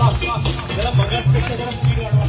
जरा बघासपेक्षा जरा स्पीड वाढवा.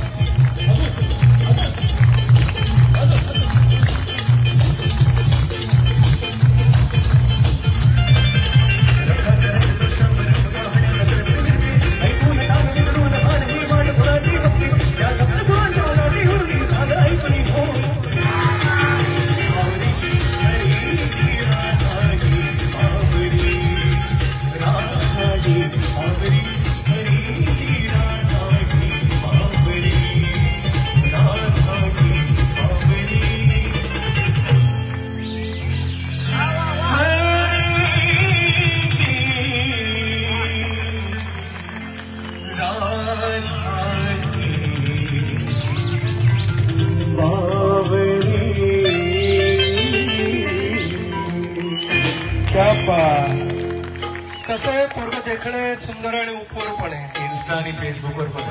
कसं आहे पोरग देखणे सुंदर आणि उपवर पण आहे. इन्स्टा आणि फेसबुकवर पण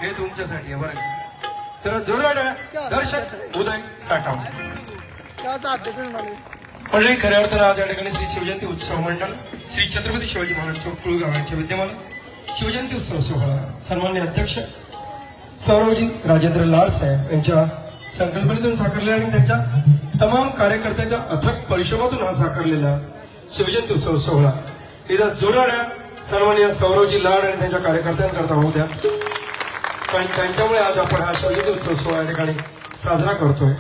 हे तुमच्यासाठी आहे बरं. तर जोराड दर्शक उदय साठव मंडळी. खऱ्या अर्थानं आज या ठिकाणी श्री शिवजयंती उत्सव मंडळ श्री छत्रपती शिवाजी महाराज चौक कुळगाव यांच्या विद्यमान शिवजयंती उत्सव सोहळा सन्मान्य अध्यक्ष सौरवजी राजेंद्र लाड साहेब यांच्या संकल्पनेतून साकारले आणि त्यांच्या तमाम कार्यकर्त्यांच्या अथक परिश्रमातून हा साकारलेला शिवजयंती उत्सव सोहळा इथं जोराड्या सन्मान्य सौरवजी लाड आणि त्यांच्या कार्यकर्त्यांकरता होऊ द्या. कारण त्यांच्यामुळे आज आपण हा शिवजयंती उत्सव सोहळा या ठिकाणी साजरा करतोय.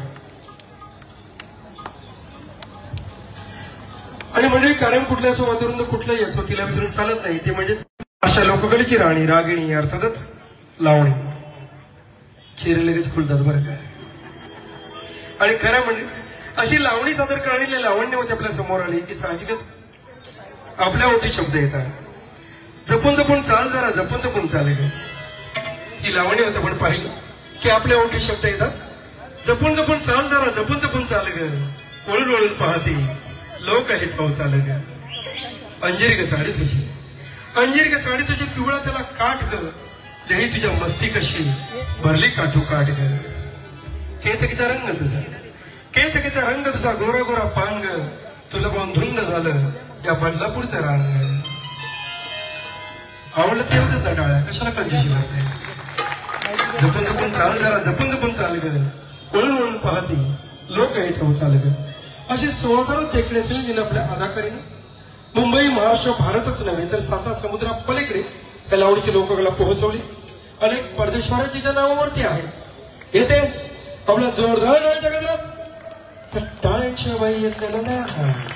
आणि म्हणजे कारण कुठल्या असो वातावरण कुठलंही असो तिला विसरून चालत नाही. ते म्हणजेच अशा लोककलेची राणी रागिणी अर्थातच लावणी. चेहरे लगेच खुलतात बरं काय. आणि खरं म्हणजे अशी लावणी सादर करणारी लावण्यवती आपल्या समोर आली की साहजिकच आपल्या ओठी शब्द येतात. जपून जपून चाल जरा जपून जपून चाल ग. ही लावणी होतं पण पाहिलं की आपल्या ओठी शब्द येतात. जपून जपून चाल जरा जपून जपून चाल ग. वळून वळून पाहते लोक हे चाव चाल ग. अंजिरी ग साडी तुझी अंजिरी ग साडी तुझी पिवळा त्याला काठ ग. तेही तुझ्या मस्ती कशी भरली काठू काठ ग. केतकीचा रंग तुझा केतकीचा रंग तुझा गोरा गोरा पांग. तुला पाहून धुंद झालं या बदलापूरचं रांग. आवडलं ते होतं ना टाळ्या कशाला कंजूशी लागते. जपून जपून चाल जरा जपून जपून चाल ग. वळून वळून पाहती लोक हे चाव चाल ग. असे 16 देखणे असेल जिने आपल्या अदाकारीने मुंबई महाराष्ट्र भारतच नव्हे तर 7 समुद्रा पलीकडे या लावणीची लोककला पोहोचवली. अनेक परदेशवारांच्या नावावरती आहे. येते आपला जोरदार टाळ्याच्या गजरात तर टाळ्यांच्या बाई येतलेलं नाही.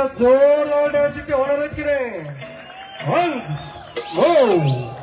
जरा जोरदार डायसिटी होणार आहेत की नाही वन्स गो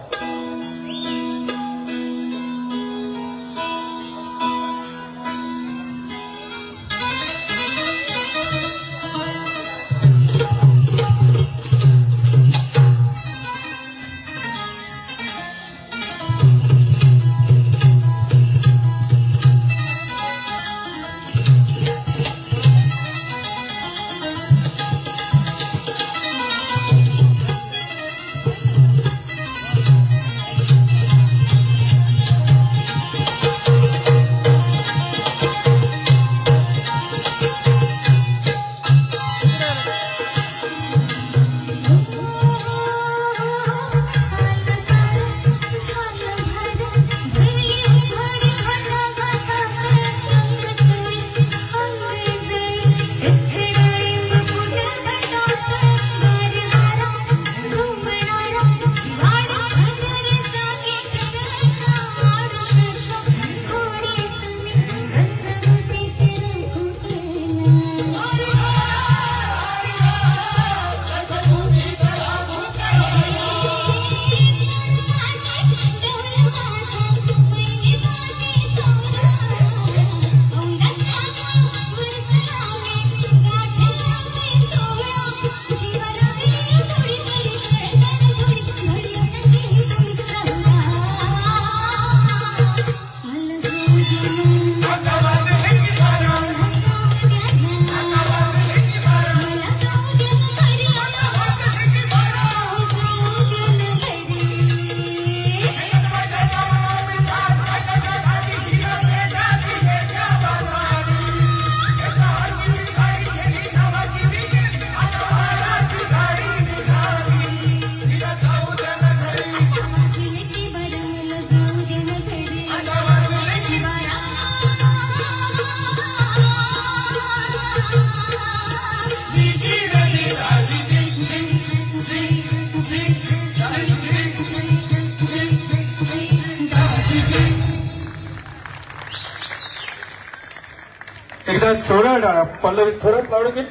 एकदा जोडा डाळा पल्लवी थोडं लावलं की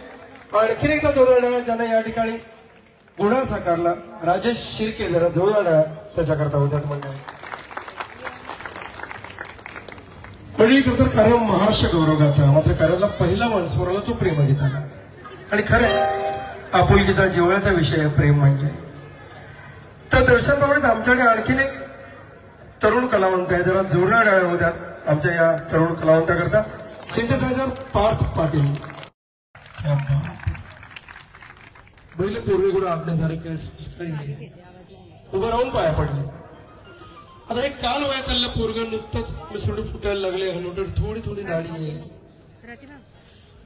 आणखीन एकदा जोडा डाळा ज्यांना या ठिकाणी गुन्हा साकारला राजेश शिर्के जरा जोडा डाळा त्याच्याकरता होत्यात मंडळी तर खरं महाराष्ट्र गौरव गाथा मात्र खऱ्याला पहिला माणसावरला तो प्रेम गीत आला आणि खरं आपुलकीचा जिव्हाळ्याचा विषय आहे प्रेम म्हणजे तर दर्शनाप्रमाणेच आमच्याकडे आणखीन एक तरुण कलावंत आहे जरा जोडा डाळ्या होत्यात आमच्या या तरुण कलावंताकरता सिंथेसायझर पार्थ पाटील पहिले पूर्वीकडे आज्ञाधारक संस्कारी उभं राहून पाया पडले आता एक काल वयातल्या पोरग नुकतंच मिसळून फुटायला लागले हनुटर थोडी थोडी दाढी आहे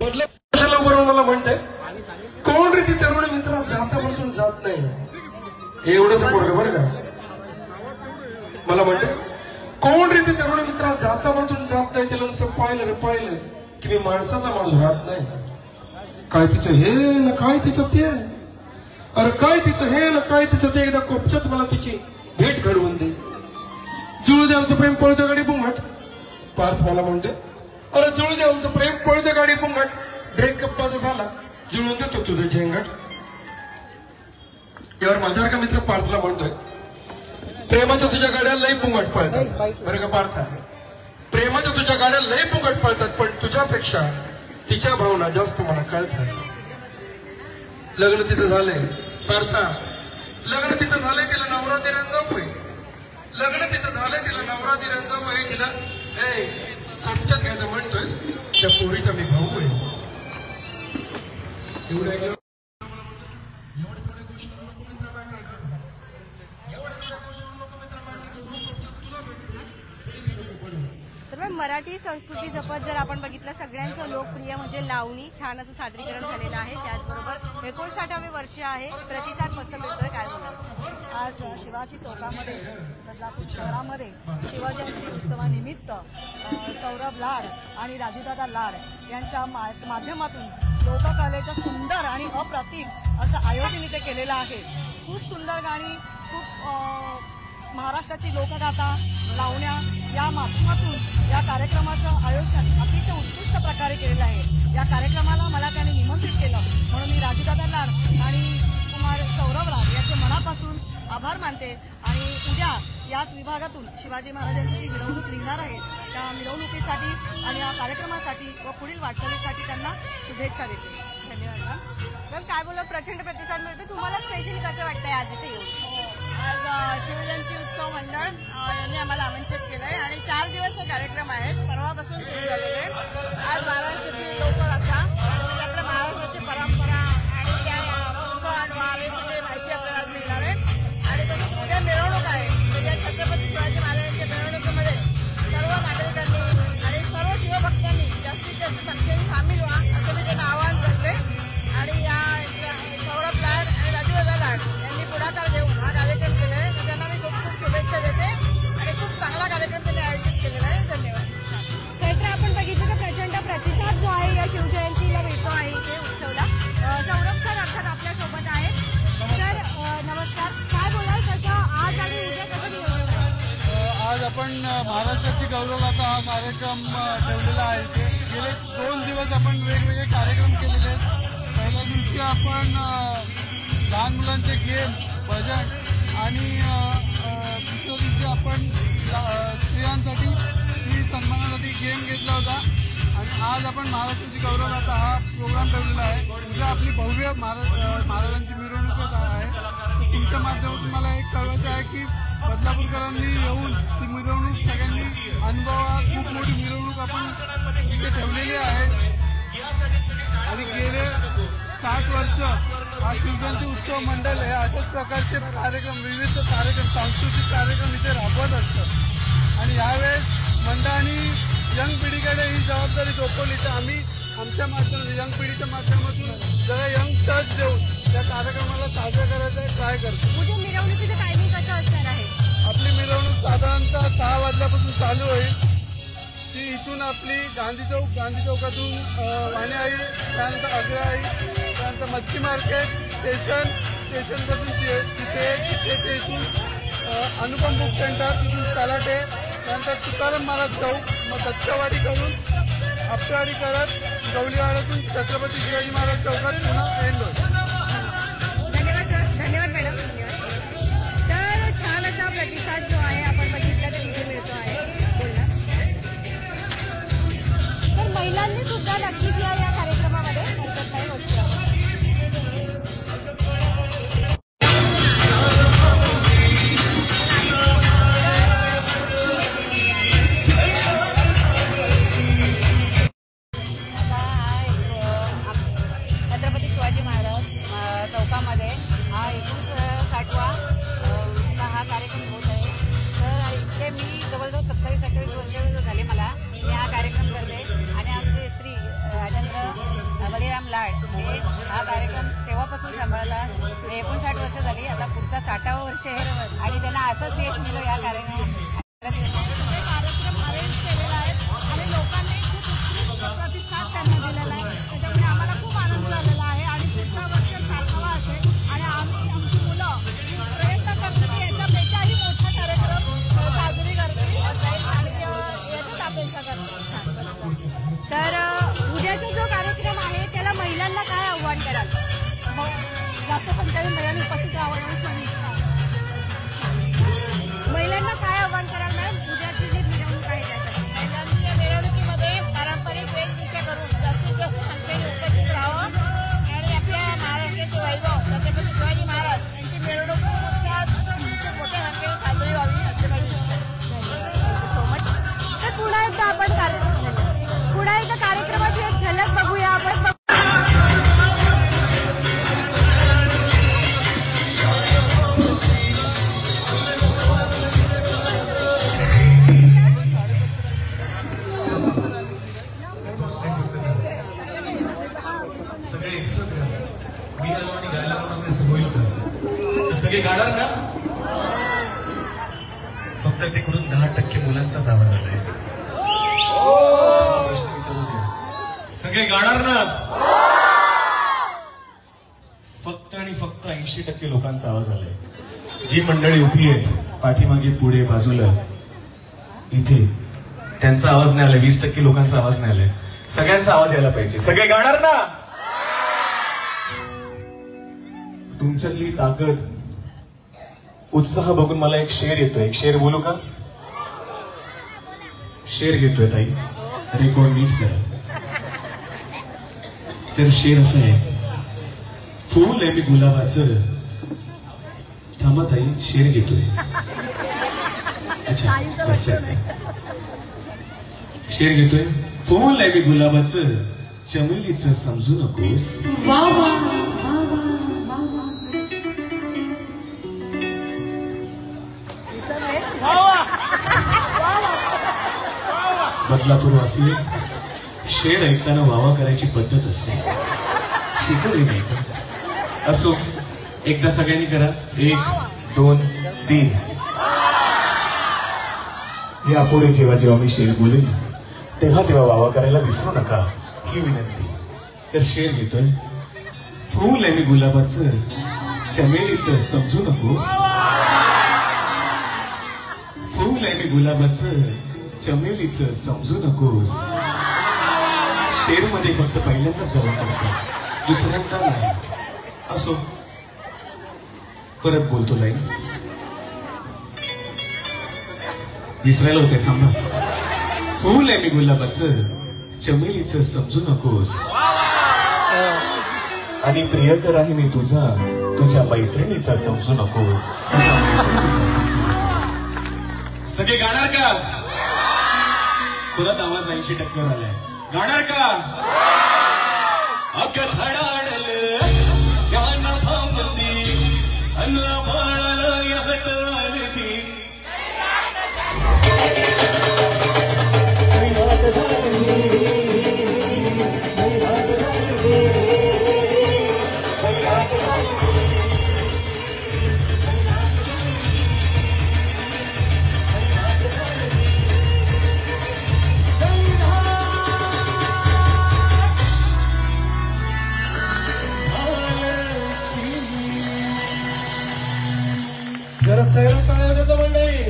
बदल कशाला उभं राहून मला म्हणते कोण रे ती तरुण मित्र जाता म्हणून जात नाही एवढंच पोरग बरं का मला म्हणते कोण रे ते तरुण मित्रा जाता म्हणून जात नाही त्याला नुसतं पाहिलं की मी माणसाला माणूस राहत नाही काय तिचं हे ना काय तिचं ते अरे काय तिचं हे ना काय तिचं ते एकदा कोपच्यात मला तिची भेट घडवून दे जुळू दे आमचं प्रेम पळतं गाडी बुंघाट पार्थ मला म्हणते अरे जुळू दे आमचं प्रेम पळतं गाडी बुंघाट ब्रेकअप माझा झाला जुळून देतो तुझं झेंगाट यावर माझ्यासारखा मित्र पार्थला म्हणतोय प्रेमाच्या तुझ्या गाड्या लई पुंगट पळतात बरं का पार्थ प्रेमाच्या तुझ्या गाड्या लई पुंगट पळतात पण तुझ्यापेक्षा तिच्या भावना जास्त मला कळतात लग्न तिचं झालंय पार्थ लग्न तिचं झालंय तिला नवरा दिरान जाऊ लग्न तिचं झालंय तिला नवरा दिरान जाऊ तिला कपच्यात घ्यायचं म्हणतोयस त्या पोरीचा मी भाऊ आहे एवढं मराठी संस्कृती जपत जर आपण बघितलं सगळ्यांचं लोकप्रिय म्हणजे लावणी छान असं सादरीकरण झालेलं आहे त्याचबरोबर 59वे वर्ष आहे प्रतिसाद मस्त मिळतोय काय बोलतो आज शिवाजी चौकामध्ये बदलापूर शहरामध्ये शिवजयंती उत्सवानिमित्त सौरभ लाड आणि राजूदादा लाड यांच्या माध्यमातून लोककलेचं सुंदर आणि अप्रतिम असं आयोजन इथे केलेलं आहे खूप सुंदर गाणी खूप महाराष्ट्राची लोकगाथा लावण्या या माध्यमातून या कार्यक्रमाचं आयोजन अतिशय उत्कृष्ट प्रकारे केलेलं आहे. या कार्यक्रमाला मला त्याने निमंत्रित केलं म्हणून मी राजूदादा लाड आणि कुमार सौरभ लाड यांचे मनापासून आभार मानते. आणि उद्या याच विभागातून शिवाजी महाराजांची जी मिरवणूक निघणार आहे त्या मिरवणुकीसाठी आणि या कार्यक्रमासाठी व पुढील वाटचालीसाठी त्यांना शुभेच्छा देते. धन्यवाद मॅम. काय बोला, प्रचंड प्रतिसाद मिळतो. तुम्हाला स्पेशली कसं वाटतंय आज इथे येऊन? आज शिवजयंती उत्सव मंडळ यांनी आम्हाला आमंत्रित केलं आहे आणि 4 दिवस हे कार्यक्रम आहेत. परवापासून सुरू झालेले आहेत. आज महाराष्ट्राची लोकगाथा म्हणजे आपल्या महाराष्ट्राची परंपरा आणि त्या सण वार हे सगळी माहिती आपल्याला आज मिळणार आहे. आणि तसंच उद्या मिरवणूक आहे. म्हणजे छत्रपती शिवाजी महाराजांच्या मिरवणुकीमध्ये सर्व नागरिकांनी आणि सर्व शिवभक्तांनी जास्तीत जास्त संख्येने सामील व्हा असं मी त्यांना आवाहन करते. आणि या सौरभ लाड आणि राजूदादा लाड यांनी पुढाकार घेऊन हा कार्यक्रम केलेला आहे. तर त्यांना मी खूप खूप शुभेच्छा देते आणि खूप चांगला कार्यक्रम त्यांनी आयोजित केलेला आहे. धन्यवाद. तर आपण बघितलं तर प्रचंड प्रतिसाद जो आहे या शिवजयंतीला मिळतो आहे इथे उत्सवला. सौरभ सर अर्थात आपल्यासोबत आहेत. सर नमस्कार. काय बोलाल, कसं आज आणि उद्या कसं नियोजन आहे? आज आपण महाराष्ट्राची गौरवगाथा हा कार्यक्रम ठेवलेला आहे. गेले 2 दिवस आपण वेगवेगळे कार्यक्रम केलेले आहेत. पहिल्या दिवशी आपण लहान मुलांचे गेम, भजन आणि दुसऱ्या दिवशी आपण स्त्रियांसाठी स्त्री सन्मानासाठी गेम घेतला होता. आणि आज आपण महाराष्ट्राची गौरवगाथा हा प्रोग्राम ठेवलेला आहे. उद्या आपली भव्य महाराजांची मिरवणूक आहे. तुमच्या माध्यमातून मला एक कळवायचं आहे की बदलापूरकरांनी येऊन ती मिरवणूक सगळ्यांनी अनुभवा. खूप मोठी मिरवणूक आपण इथे ठेवलेली आहे. आणि गेले 60 वर्ष हा शिवजयंती उत्सव मंडळ हे अशाच प्रकारचे कार्यक्रम, विविध कार्यक्रम, सांस्कृतिक कार्यक्रम इथे राबवत असतात. आणि यावेळेस मंडळाने यंग पिढीकडे ही जबाबदारी सोपवली. तर आम्ही आमच्या माध्यमातून यंग पिढीच्या माध्यमातून जरा यंग टच देऊन त्या कार्यक्रमाला साजरा करायचा ट्राय करतो. उद्या मिरवणुकीचं टायमिंग कसं असणार आहे? आपली मिरवणूक साधारणतः 6 वाजल्यापासून चालू होईल. ती इथून आपली गांधी चौकातून वाणीआई, त्यानंतर अग्रआई, त्यानंतर मच्छी मार्केट, स्टेशनपासून तिथे इथून अनुपम बुक सेंटर, तिथून तलाटे, त्यानंतर तुकाराम महाराज चौक, मग दत्तवाडी करून आपटावाडी करत गवलीवाड्यातून छत्रपती शिवाजी महाराज चौकात पुन्हा एंड होईल. धन्यवाद सर. धन्यवाद मॅडम. धन्यवाद. तर छान असा प्रतिसाद जो आहे आपण बघितला तर इथे मिळतो आहे. बोला. तर महिलांनी सुद्धा नक्कीच या कार्यक्रमामध्ये हरकत नाही होत. छत्रपती शिवाजी महाराज चौकामध्ये हा 59वा हा कार्यक्रम होत आहे. तर इथे मी जवळजवळ 27-28 वर्ष झाले मला मी हा कार्यक्रम करते. आणि आमचे श्री राजेंद्र बलिराम लाड हे हा कार्यक्रम तेव्हापासून सांभाळला. 59 वर्ष झाली. आता पुढचा 60वा वर्ष आहे आणि त्यांना असंच यश मिळलं या कार्यक्रमात. कार्यक्रम अरेंज केलेला आहे आणि लोकांनी खूप उत्कृष्ट प्रतिसाद त्यांना दिलेला आहे. त्याच्यामुळे आम्हाला खूप आनंद झालेला आहे. आणि पुढचा वर्ष 60वा असेल आणि आमची मुलं प्रयत्न करतील की याच्यापेक्षाही मोठा कार्यक्रम साजरी करतील आणि याचीच अपेक्षा करतील. तर उद्याचा जो कार्यक्रम आहे त्याला महिलांना काय आव्हान कराल? जास्त संख्येने महिलांनी उपस्थित राहावं एवढीच माझी इच्छा आहे. महिलांना काय आव्हान कराल मॅडम उद्याची जी मिरवणूक आहे त्यासाठी? महिलांच्या मिरवणुकीमध्ये पारंपरिक वेशभूषा करून जास्तीत जास्त संख्येने उपस्थित राहावं आणि आपल्या महाराष्ट्राचे वैभव छत्रपती शिवाजी महाराज यांची मिरवणूक खूप मोठ्या संख्येने साजरी व्हावी अशी माझी इच्छा आहे. So much. तर पुन्हा एकदा आपण कार्यक्रमाची एक झलक बघूया आपण. सगळे गाणार ना? फक्त तिकडून 10% मुलांचाच आवाज आलाय. प्रश्न विचारू द्या. सगळे गाणार ना? फक्त आणि फक्त 80% लोकांचा आवाज आलाय. जी मंडळी उभी आहेत पाठीमागे पुढे बाजूला इथे त्यांचा आवाज नाही आलाय, 20% लोकांचा आवाज नाही आलाय. सगळ्यांचा आवाज यायला पाहिजे. सगळे गाणार ना? तुमच्यातली ताकद, उत्साह बघून मला एक शेर येतोय. एक शेर बोलू का? शेर घेतोय ताई, रेकॉर्ड नीट करा. तर शेर असं आहे, फूल आहे मी गुलाबाचं. थांबा ताई, शेर घेतोय. अच्छा, शेर घेतोय. फूल आहे मी गुलाबाचं, चमेलीचं समजू नकोस. बदलापूर वासी, शेर ऐकताना वावा करायची पद्धत असते. शिकवली नाही का? असो, एकदा सगळ्यांनी करा. 1 2 3. हे अपुरे जेव्हा मी शेर बोलेन तेव्हा वावा करायला विसरू नका, ही विनंती. तर शेर घेतोय. फूल आहे मी गुलाबाचं, चमेलीचं समजू नकोस. फूल आहे मी गुलाबाचं, चमेलीचं समजू नकोस. शेर मध्ये फक्त पहिल्यांदाच गवत करतात, दुसऱ्यांदा नाही. असो, परत बोलतो लाईन. विसरायला होते, थांबा. फूल आहे मी गुलाबाचं, चमेलीचं समजू नकोस. आणि प्रियकर आहे मी तुझा, तुझ्या मैत्रिणीचा समजू नकोस. सगळे गाणार का? परत आवाज 80% आलाय. गाणार का? अगं धडाडलं गाणं भांबती अन्न बाळाला याची. जरा सैरा टाळ्या देता मंडळी.